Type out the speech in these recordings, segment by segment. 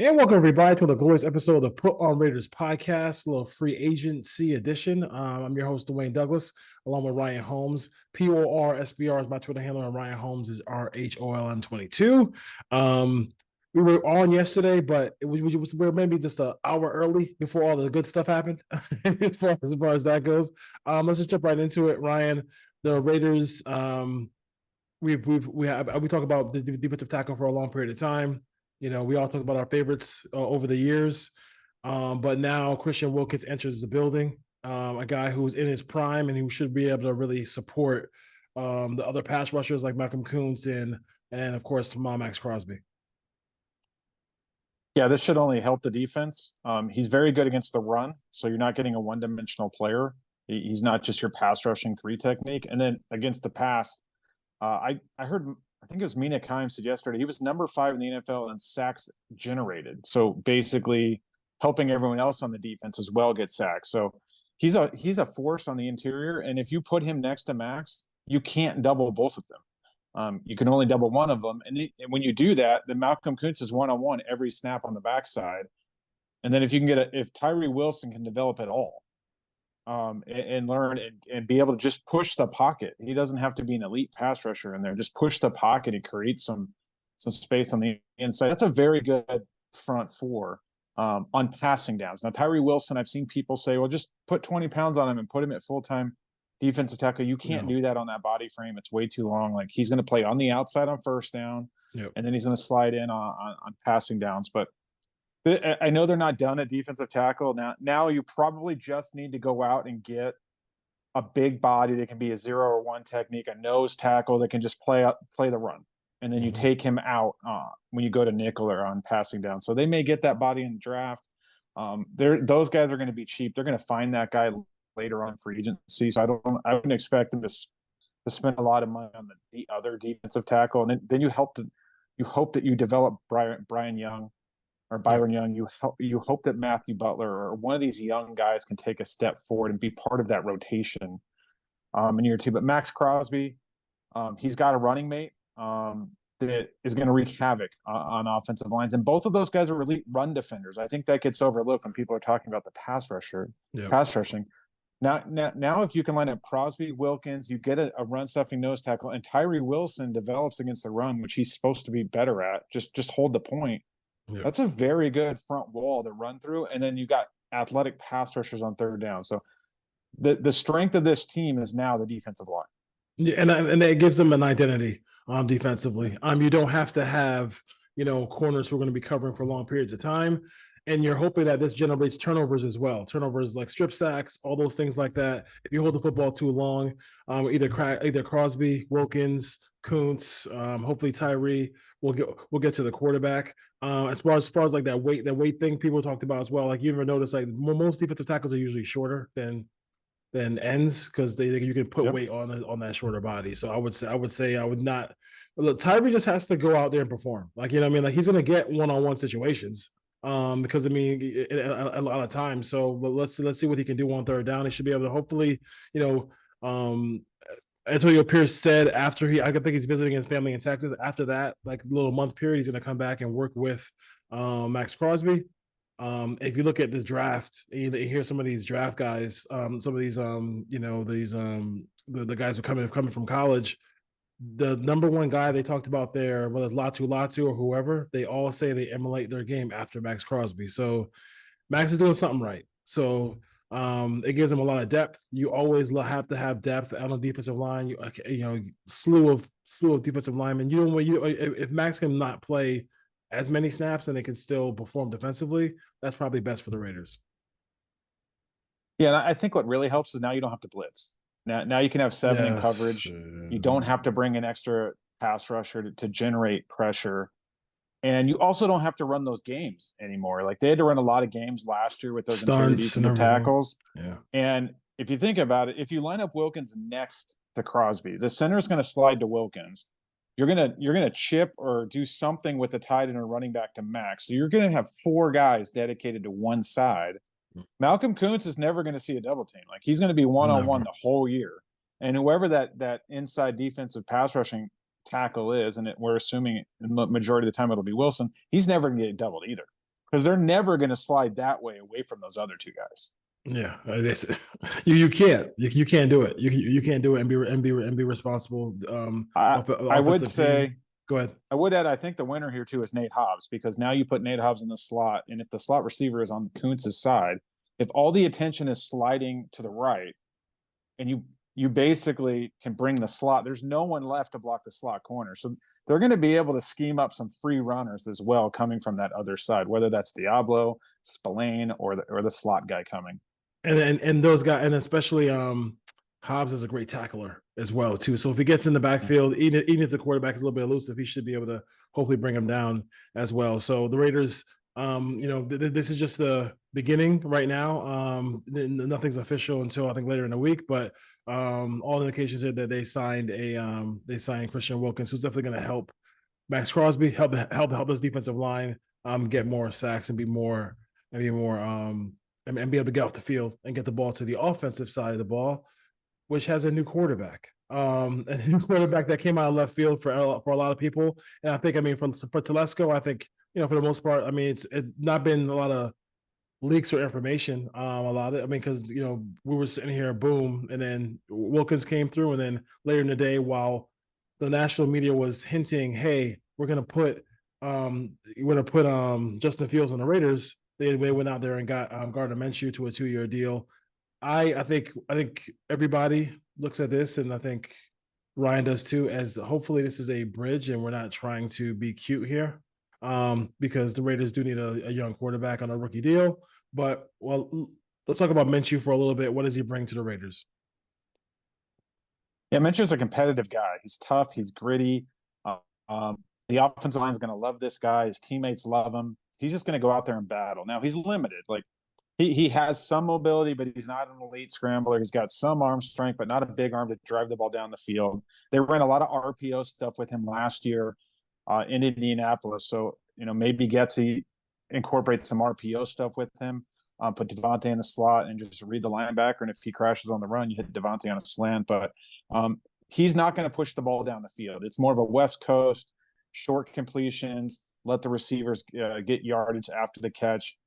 And welcome everybody to the glorious episode of the Put on Raiders podcast, a little free agency edition. I'm your host, Dwayne Douglas, along with Ryan Holmes. PORSBR is my Twitter handle, and Ryan Holmes is RHOLM22. We were on yesterday, but we were maybe just an hour early before all the good stuff happened, as far as that goes. Let's just jump right into it, Ryan. The Raiders, we talk about the defensive tackle for a long period of time. We all talk about our favorites over the years, but now Christian Wilkins enters the building, a guy who's in his prime and who should be able to really support the other pass rushers like Malcolm Kuntz and of course Max Crosby. Yeah, this should only help the defense. He's very good against the run, so you're not getting a one-dimensional player. He's not just your pass rushing three technique. And then against the pass, I heard, I think it was Mina Kimes said yesterday, he was number 5 in the NFL in sacks generated. So basically helping everyone else on the defense as well get sacks. So he's a force on the interior. And if you put him next to Max, you can't double both of them. You can only double one of them. And when you do that, then Malcolm Kuntz is one-on-one every snap on the backside. And then if you can if Tyree Wilson can develop at all, and learn and be able to just push the pocket. He doesn't have to be an elite pass rusher in there. Just push the pocket and create some space on the inside. That's a very good front four on passing downs. Now, Tyree Wilson, I've seen people say, well, just put 20 pounds on him and put him at full-time defensive tackle. You can't do that on that body frame. It's way too long. Like, he's going to play on the outside on first down, and then he's going to slide in on passing downs. But I know they're not done at defensive tackle. Now you probably just need to go out and get a big body that can be a 0 or 1 technique, a nose tackle that can just play the run. And then you take him out when you go to nickel or on passing down. So they may get that body in the draft. Those guys are going to be cheap. They're going to find that guy later on free agency. So I wouldn't expect them to spend a lot of money on the other defensive tackle. And then you hope that you develop Brian Young or Byron Young. You hope that Matthew Butler or one of these young guys can take a step forward and be part of that rotation in year 2. But Max Crosby, he's got a running mate that is going to wreak havoc on offensive lines. And both of those guys are elite run defenders. I think that gets overlooked when people are talking about the pass rushing. Now, if you can line up Crosby, Wilkins, you get a run-stuffing nose tackle, and Tyree Wilson develops against the run, which he's supposed to be better at, just hold the point. Yep. That's a very good front wall to run through. And then you got athletic pass rushers on third down. So the strength of this team is now the defensive line. Yeah, and it gives them an identity defensively. You don't have to have, corners who are going to be covering for long periods of time. And you're hoping that this generates turnovers as well. Turnovers like strip sacks, all those things like that. If you hold the football too long, either Crosby, Wilkins, Kuntz, hopefully Tyree will get to the quarterback. As far as like that weight thing people talked about as well. Like, you ever notice, like, most defensive tackles are usually shorter than ends because you can put weight on that shorter body. So I would say I would not. Look, Tyree just has to go out there and perform. Like, like, he's going to get one-on-one situations. Because a lot of times. So let's see what he can do on third down. He should be able to hopefully, Antonio Pierce said after I think he's visiting his family in Texas. After that, like, little month period, he's going to come back and work with Max Crosby. If you look at this draft, you hear some of these draft guys, some of these the guys who are coming from college. The number one guy they talked about there, whether it's Latu or whoever, they all say they emulate their game after Max Crosby. So Max is doing something right. So it gives them a lot of depth. You always have to have depth on the defensive line. Slew of defensive linemen. If Max can not play as many snaps and they can still perform defensively, that's probably best for the Raiders. Yeah, and I think what really helps is now you don't have to blitz. Now you can have 7 in coverage. You don't have to bring an extra pass rusher to generate pressure. And you also don't have to run those games anymore. Like, they had to run a lot of games last year with those interior defensive tackles. Yeah. And if you think about it, if you line up Wilkins next to Crosby, the center is going to slide to Wilkins. You're gonna chip or do something with the tight end or running back to Max. So you're going to have 4 guys dedicated to one side. Malcolm Kuntz is never going to see a double team. Like, he's going to be one-on-one the whole year. And whoever that inside defensive pass rushing tackle is, and we're assuming the majority of the time it'll be Wilson, he's never going to get doubled either. because they're never going to slide that way away from those other two guys. Yeah, you can't do it. You can't do it and be responsible. I would Offensive say team. Go ahead. I would add, I think the winner here too is Nate Hobbs, because now you put Nate Hobbs in the slot, and if the slot receiver is on Kuntz's side, if all the attention is sliding to the right, and you basically can bring the slot, there's no one left to block the slot corner. So they're going to be able to scheme up some free runners as well coming from that other side, whether that's Diablo, Spillane, or the slot guy coming. And those guys, and especially Hobbs is a great tackler as well too. So if he gets in the backfield, even if the quarterback is a little bit elusive, he should be able to hopefully bring him down as well. So the Raiders, this is just the beginning right now. Nothing's official until I think later in the week, but all indications are that they signed Christian Wilkins, who's definitely going to help Max Crosby, help this defensive line get more sacks and be able to get off the field and get the ball to the offensive side of the ball, which has a new quarterback. A new quarterback that came out of left field for a lot of people. And I think, for Telesco, I think, for the most part, it's not been a lot of leaks or information. Because, we were sitting here, boom, and then Wilkins came through. And then later in the day, while the national media was hinting, hey, we're going to put Justin Fields on the Raiders, they went out there and got Gardner Minshew to a 2-year deal. I think everybody looks at this, and I think Ryan does too, as hopefully this is a bridge and we're not trying to be cute here, because the Raiders do need a young quarterback on a rookie deal. But, let's talk about Minshew for a little bit. What does he bring to the Raiders? Yeah, Minshew's a competitive guy. He's tough. He's gritty. The offensive line is going to love this guy. His teammates love him. He's just going to go out there and battle. Now, he's limited. Like, he has some mobility, but he's not an elite scrambler. He's got some arm strength, but not a big arm to drive the ball down the field. They ran a lot of RPO stuff with him last year in Indianapolis. So, maybe Getsy incorporates some RPO stuff with him, put Devontae in the slot and just read the linebacker. And if he crashes on the run, you hit Devontae on a slant. But he's not going to push the ball down the field. It's more of a West Coast, short completions, let the receivers get yardage after the catch.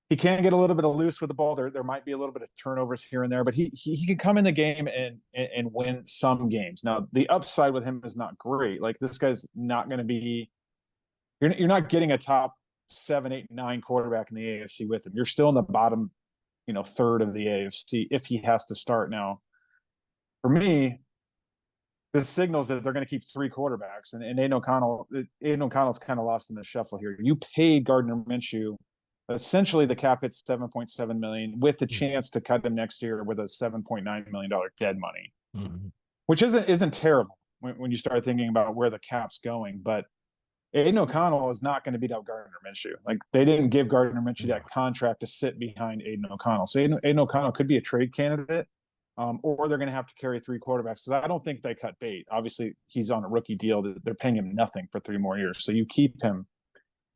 He can get a little bit of loose with the ball. There might be a little bit of turnovers here and there, but he can come in the game and win some games. Now, the upside with him is not great. Like, this guy's not going to be – you're not getting a top 7, 8, 9 quarterback in the AFC with him. You're still in the bottom, third of the AFC if he has to start. Now, for me, this signals that they're going to keep 3 quarterbacks, and Aiden O'Connell's kind of lost in the shuffle here. You paid Gardner Minshew essentially the cap hits $7.7 million with the chance to cut him next year with a $7.9 million dead money, which isn't terrible when you start thinking about where the cap's going. But Aiden O'Connell is not going to beat out Gardner Minshew. Like, they didn't give Gardner Minshew that contract to sit behind Aiden O'Connell. So Aiden O'Connell could be a trade candidate. Or they're going to have to carry 3 quarterbacks, because I don't think they cut bait. Obviously, he's on a rookie deal. They're paying him nothing for 3 more years. So you keep him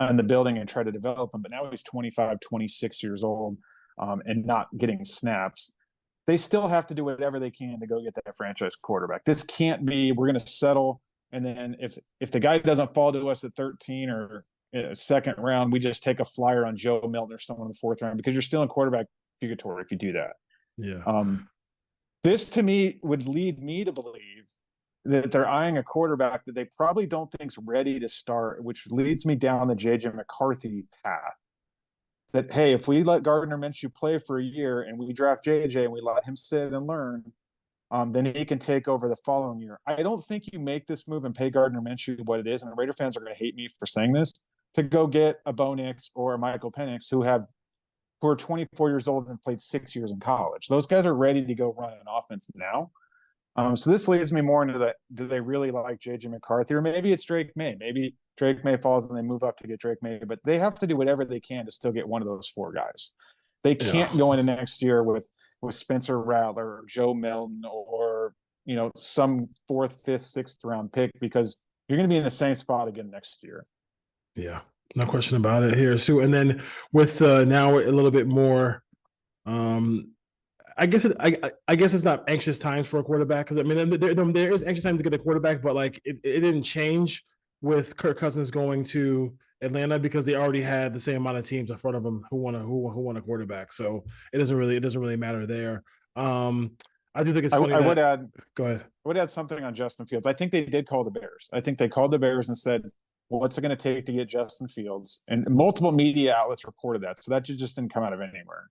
in the building and try to develop him. But now he's 25, 26 years old and not getting snaps. They still have to do whatever they can to go get that franchise quarterback. This can't be, we're going to settle. And then if the guy doesn't fall to us at 13 or second round, we just take a flyer on Joe Milton or someone in the 4th round, because you're still in quarterback purgatory if you do that. Yeah. This, to me, would lead me to believe that they're eyeing a quarterback that they probably don't think's ready to start, which leads me down the JJ McCarthy path. That, hey, if we let Gardner Minshew play for a year and we draft JJ and we let him sit and learn, then he can take over the following year. I don't think you make this move and pay Gardner Minshew what it is, and the Raider fans are going to hate me for saying this, to go get a Bo Nix or a Michael Penix who are 24 years old and played 6 years in college. Those guys are ready to go run an offense now. So this leads me more into that. Do they really like JJ McCarthy? Or maybe it's Drake May. Maybe Drake May falls and they move up to get Drake May. But they have to do whatever they can to still get one of those 4 guys. They can't go into next year with Spencer Rattler or Joe Milton or, some 4th, 5th, 6th round pick, because you're going to be in the same spot again next year. Yeah. No question about it here, Sue. And then with now a little bit more, I guess it's not anxious times for a quarterback, because there is anxious time to get a quarterback, but like it didn't change with Kirk Cousins going to Atlanta because they already had the same amount of teams in front of them who won a quarterback. So it doesn't really matter there. I do think it's funny I would that. add Go ahead. I would add something on Justin Fields. I think they did call the Bears. I think they called the Bears and said, what's it going to take to get Justin Fields? And multiple media outlets reported that. So that just didn't come out of anywhere.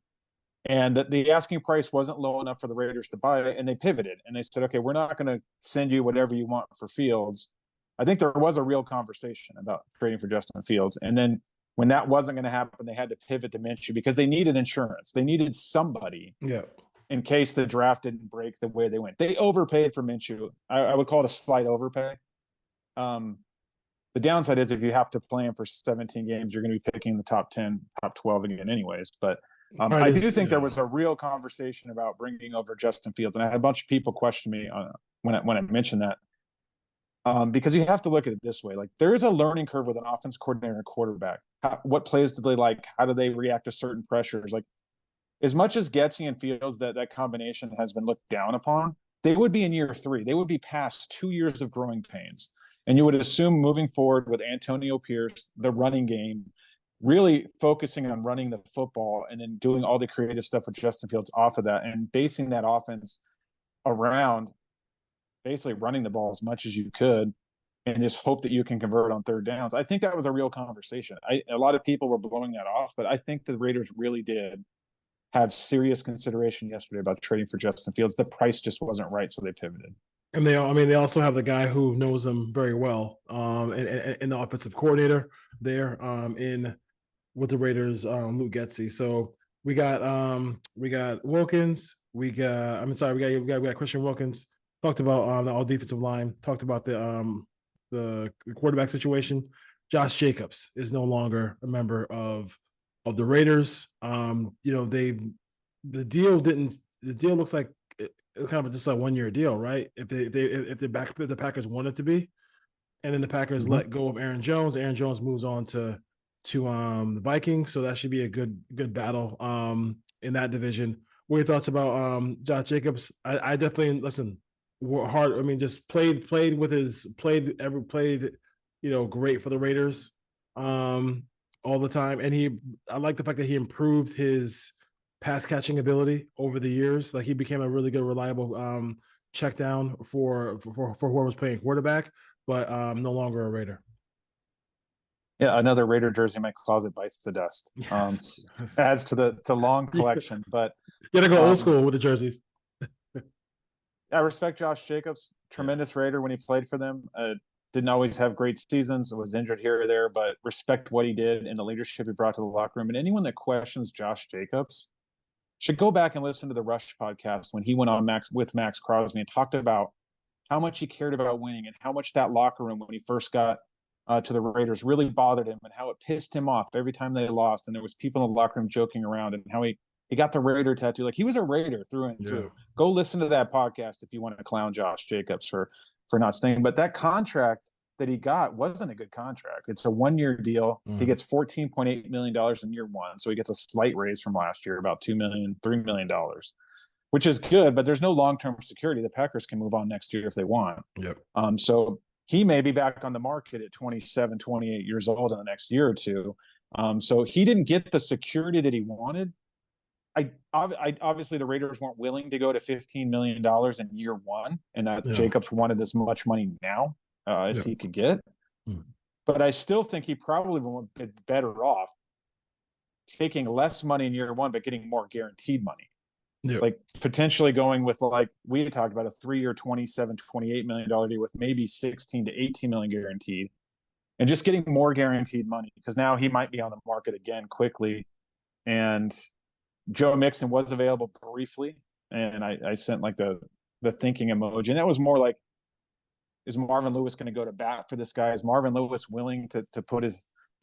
And the asking price wasn't low enough for the Raiders to buy it. And they pivoted and they said, okay, we're not going to send you whatever you want for Fields. I think there was a real conversation about trading for Justin Fields. And then when that wasn't going to happen, they had to pivot to Minshew because they needed insurance. They needed somebody. Yeah. In case the draft didn't break the way they went. They overpaid for Minshew. I would call it a slight overpay. The downside is if you have to play him for 17 games, you're going to be picking the top 10, top 12 again anyways. But I do think there was a real conversation about bringing over Justin Fields. And I had a bunch of people question me when I mentioned that. Because you have to look at it this way. Like there is a learning curve with an offense coordinator and quarterback. What plays do they like? How do they react to certain pressures? Like, as much as Getsy and Fields, that combination has been looked down upon, they would be in year 3. They would be past 2 years of growing pains. And you would assume moving forward with Antonio Pierce, the running game, really focusing on running the football and then doing all the creative stuff with Justin Fields off of that and basing that offense around basically running the ball as much as you could and just hope that you can convert on third downs. I think that was a real conversation. A lot of people were blowing that off, but I think the Raiders really did have serious consideration yesterday about trading for Justin Fields. The price just wasn't right, so they pivoted. And they also have the guy who knows them very well, and the offensive coordinator there, in with the Raiders, Luke Getsy. So we got Wilkins. We got Christian Wilkins. Talked about the all defensive line. Talked about the quarterback situation. Josh Jacobs is no longer a member of the Raiders. The deal looks like it kind of just a 1 year deal, right? If the Packers wanted to be, and then the Packers let go of Aaron Jones. Aaron Jones moves on to the Vikings, so that should be a good battle in that division. What are your thoughts about Josh Jacobs? I definitely listen. Hard. I mean, just played great for the Raiders. All the time. And I like the fact that he improved his pass catching ability over the years. Like he became a really good, reliable check down for whoever was playing quarterback, but no longer a Raider. Yeah, another Raider jersey in my closet bites the dust. Yes. Adds to the long collection, but you gotta go old school with the jerseys. I respect Josh Jacobs, tremendous Raider when he played for them. Didn't always have great seasons, was injured here or there, but respect what he did and the leadership he brought to the locker room. And anyone that questions Josh Jacobs should go back and listen to the Rush podcast when he went on with Max Crosby and talked about how much he cared about winning and how much that locker room when he first got to the Raiders really bothered him and how it pissed him off every time they lost. And there was people in the locker room joking around and how he got the Raider tattoo. Like he was a Raider through and through. Go listen to that podcast if you want to clown Josh Jacobs for not staying. But that contract that he got wasn't a good contract. It's a 1 year deal. He gets $14.8 million in year 1. So he gets a slight raise from last year, about $3 million, which is good, but there's no long-term security. The Packers can move on next year if they want. Yep. So he may be back on the market at 27, 28 years old in the next year or two. So he didn't get the security that he wanted. I obviously the Raiders weren't willing to go to $15 million in year 1, and that Jacobs wanted as much money now as he could get. But I still think he probably would be better off taking less money in year 1, but getting more guaranteed money. Like potentially going with, like we had talked about, a 3-year, $27, $28 million deal with maybe 16 to 18 million guaranteed, and just getting more guaranteed money, because now he might be on the market again quickly. And Joe Mixon was available briefly, and I sent like the thinking emoji, and that was more like, is Marvin Lewis going to go to bat for this guy? Is Marvin Lewis willing to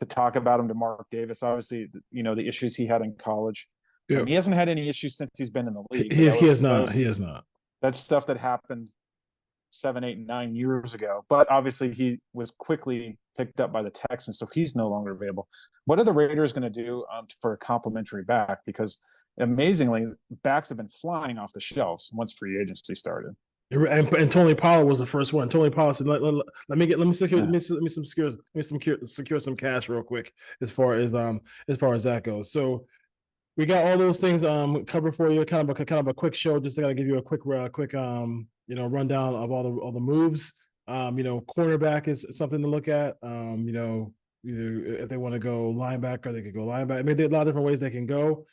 talk about him to Mark Davis? Obviously, the issues he had in college. Yeah. He hasn't had any issues since he's been in the league. He has not. That's stuff that happened 7, 8, 9 years ago. But obviously, he was quickly picked up by the Texans, so he's no longer available. What are the Raiders going to do for a complimentary back? Because amazingly, backs have been flying off the shelves once free agency started. And Tony Pollard was the first one. Tony Pollard said, "Let me secure some cash real quick as far as that goes." So we got all those things covered for you. Kind of a quick show. Just to kind of give you a quick rundown of all the moves. Cornerback is something to look at. Either if they want to go linebacker, they could go linebacker. I mean, there are a lot of different ways they can go.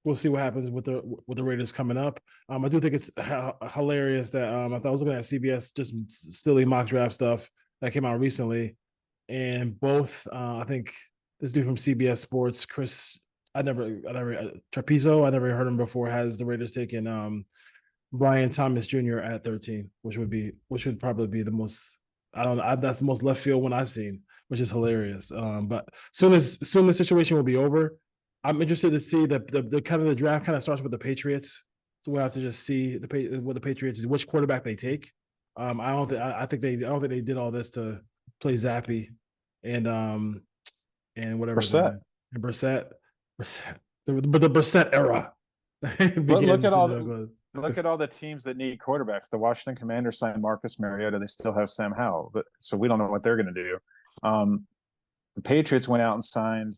We'll see what happens with the Raiders coming up. I do think it's hilarious that I thought I was looking at CBS just silly mock draft stuff that came out recently, and both I think this dude from CBS Sports, Chris, Trapizzo, I never heard him before, has the Raiders taking Brian Thomas Jr. at 13, which would probably be the most, that's the most left field one I've seen, which is hilarious. But soon the situation will be over. I'm interested to see the kind of the draft kind of starts with the Patriots, so we'll have to just see what the Patriots, which quarterback they take. I don't think they did all this to play Zappy and whatever Brissett. And Brissett, the Brissett era. But look at all the teams that need quarterbacks. The Washington Commanders signed Marcus Mariota. They still have Sam Howell, so we don't know what they're going to do. The Patriots went out and signed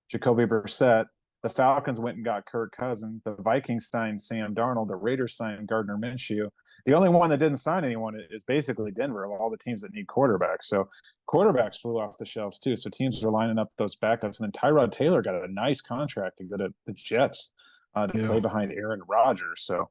Jacoby Brissett. The Falcons went and got Kirk Cousins. The Vikings signed Sam Darnold. The Raiders signed Gardner Minshew. The only one that didn't sign anyone is basically Denver, of all the teams that need quarterbacks. So quarterbacks flew off the shelves too. So teams are lining up those backups. And then Tyrod Taylor got a nice contract to go to the Jets to play behind Aaron Rodgers. So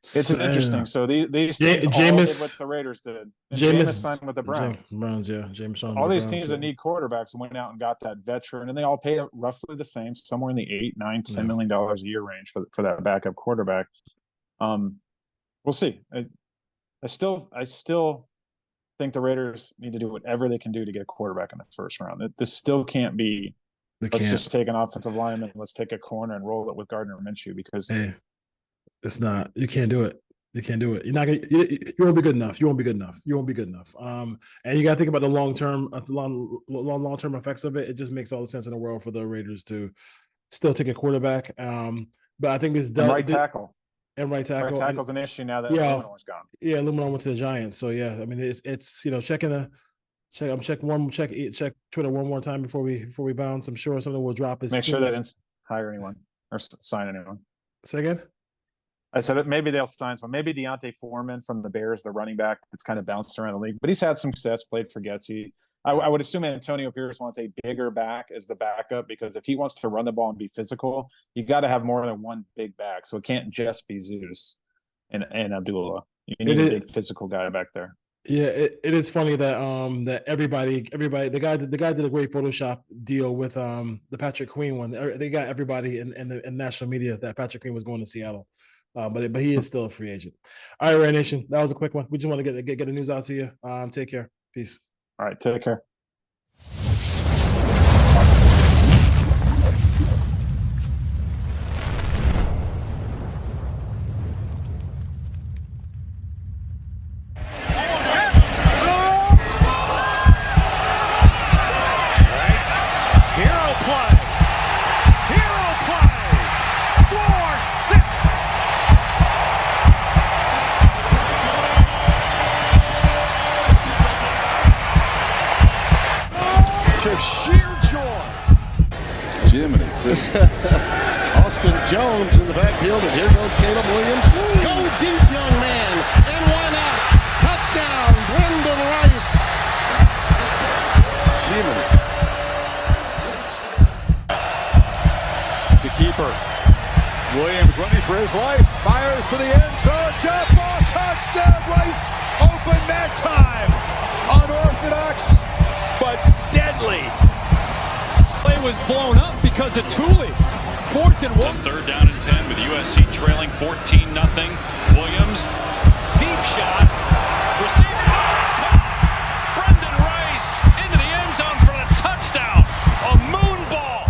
it's interesting. So these teams all did what the Raiders did. Jameis signed with the Browns. Jameis. All these teams that need quarterbacks went out and got that veteran, and they all paid roughly the same, somewhere in the $8, $9, $10 million a year range for that backup quarterback. We'll see. I still think the Raiders need to do whatever they can do to get a quarterback in the first round. This still can't be. Let's just take an offensive lineman. Let's take a corner and roll it with Gardner Minshew because. It's not. You can't do it. You can't do it. You're not gonna. You won't be good enough. You won't be good enough. You won't be good enough. And you got to think about the long term effects of it. It just makes all the sense in the world for the Raiders to still take a quarterback. But I think this right tackle. Right tackle's an issue now that Luminor's gone. Yeah, Luminor went to the Giants. So yeah, I mean it's check Twitter one more time before we bounce. I'm sure something will drop. Make sure they didn't hire anyone or sign anyone. Say again. I said that maybe they'll sign someone. Maybe Deontay Foreman from the Bears, the running back that's kind of bounced around the league, but he's had some success, played for Getsy. I would assume Antonio Pierce wants a bigger back as the backup because if he wants to run the ball and be physical, you got to have more than one big back. So it can't just be Zeus and Abdullah. You need a big physical guy back there. Yeah, it is funny that that everybody the guy did a great Photoshop deal with the Patrick Queen one. They got everybody in national media that Patrick Queen was going to Seattle. But he is still a free agent. All right, Ray Nation, that was a quick one. We just want to get the news out to you. Take care. Peace. All right, take care. Austin Jones in the backfield, and here goes Caleb Williams. Go deep, young man, and why not? Touchdown, Brendan Rice. Jiminy. It's a keeper. Williams running for his life, fires for the end zone, jump ball, touchdown, Rice open that time. Unorthodox, but deadly. Play was blown up because of Thule. 4th and 1. 3rd down and 10 with USC trailing 14-0. Williams, deep shot. Receiver, it's caught. Brendan Rice into the end zone for a touchdown. A moon ball.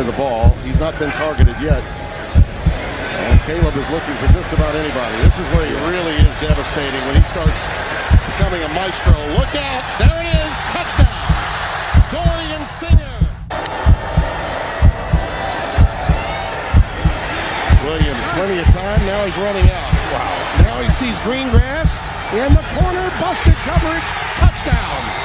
The ball, he's not been targeted yet. And Caleb is looking for just about anybody. This is where he really is devastating when he starts becoming a maestro. Look out, there it is, touchdown. Dorian Singer. Williams, plenty of time. Now he's running out. Wow. Now he's sees green grass in the corner, busted coverage, touchdown.